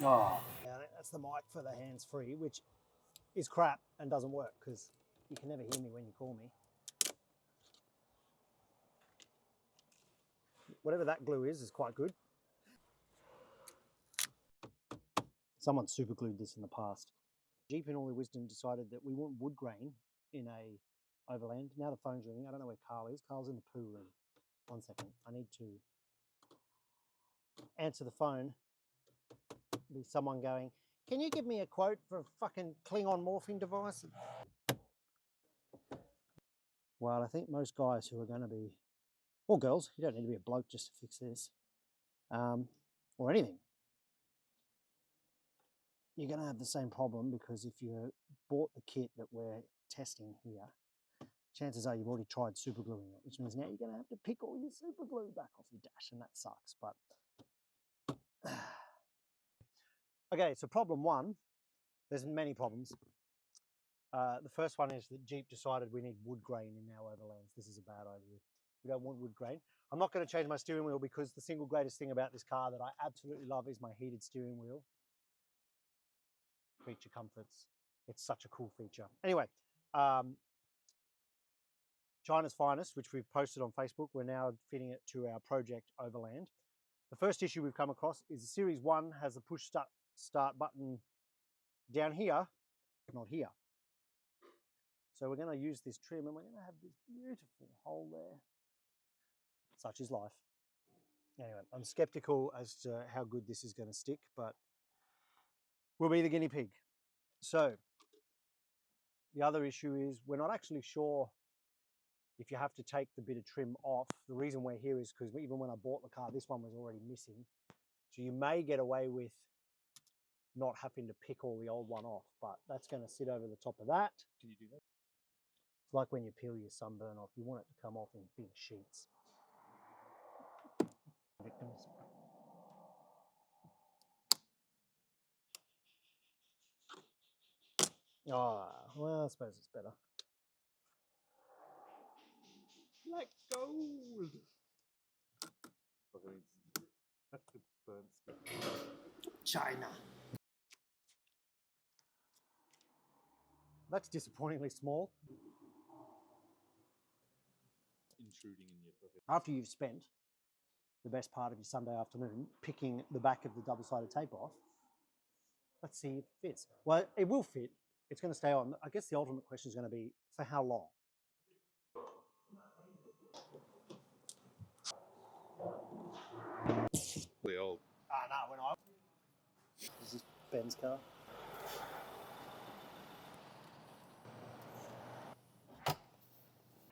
Oh. Yeah, that's the mic for the hands-free, which is crap and doesn't work because you can never hear me when you call me. Whatever that glue is quite good. Someone super glued this in the past. Jeep in all their wisdom decided that we want wood grain in a Overland. Now the phone's ringing. I don't know where Carl is. Carl's in the poo room. 1 second. I need to answer the phone. Be someone going, can you give me a quote for a fucking Klingon morphing device? Well, I think most guys who are going to be, or girls, you don't need to be a bloke just to fix this, or anything. You're going to have the same problem because if you bought the kit that we're testing here, chances are you've already tried supergluing it, which means now you're going to have to pick all your superglue back off your dash, and that sucks. But okay, so problem one, there's many problems. The first one is that Jeep decided we need wood grain in our Overlands. This is a bad idea. We don't want wood grain. I'm not going to change my steering wheel because the single greatest thing about this car that I absolutely love is my heated steering wheel. Feature comforts. It's such a cool feature. Anyway, China's Finest, which we've posted on Facebook, we're now fitting it to our project Overland. The first issue we've come across is the Series 1 has a push start button down here, not here. So we're going to use this trim and we're going to have this beautiful hole there. Such is life. Anyway, I'm skeptical as to how good this is going to stick, but we'll be the guinea pig. So the other issue is we're not actually sure if you have to take the bit of trim off. The reason we're here is because even when I bought the car, this one was already missing. So you may get away with not having to pick all the old one off, but that's going to sit over the top of that. Can you do that? It's like when you peel your sunburn off, you want it to come off in big sheets. Victims. Oh, well, I suppose it's better. Black gold. That's the burn stuff. China. That's disappointingly small. Intruding in your pocket. After you've spent the best part of your Sunday afternoon picking the back of the double-sided tape off, let's see if it fits. Well, it will fit. It's going to stay on. I guess the ultimate question is going to be, for how long? Really old. No, when I... This is Ben's car.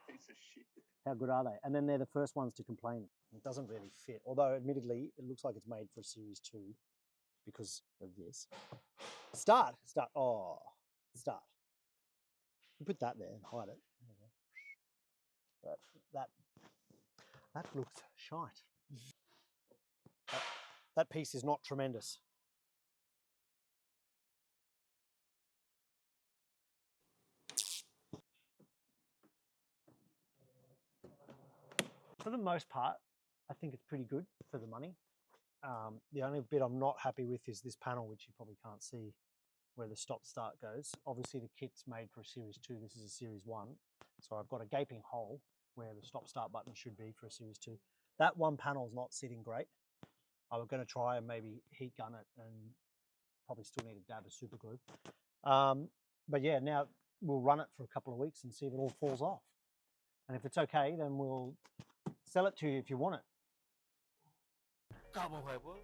Piece of shit. How good are they? And then they're the first ones to complain. It doesn't really fit. Although, admittedly, it looks like it's made for a Series 2 because of this. Start. Oh, start. You put that there and hide it. But that looks shite. That piece is not tremendous. For the most part, I think it's pretty good for the money. The only bit I'm not happy with is this panel, which you probably can't see where the stop-start goes. Obviously, the kit's made for a Series 2. This is a Series 1. So I've got a gaping hole where the stop-start button should be for a Series 2. That one panel's not sitting great. I was going to try and maybe heat gun it and probably still need a dab of super glue. But yeah, now we'll run it for a couple of weeks and see if it all falls off. And if it's okay, then we'll sell it to you if you want it. Carbohydrate.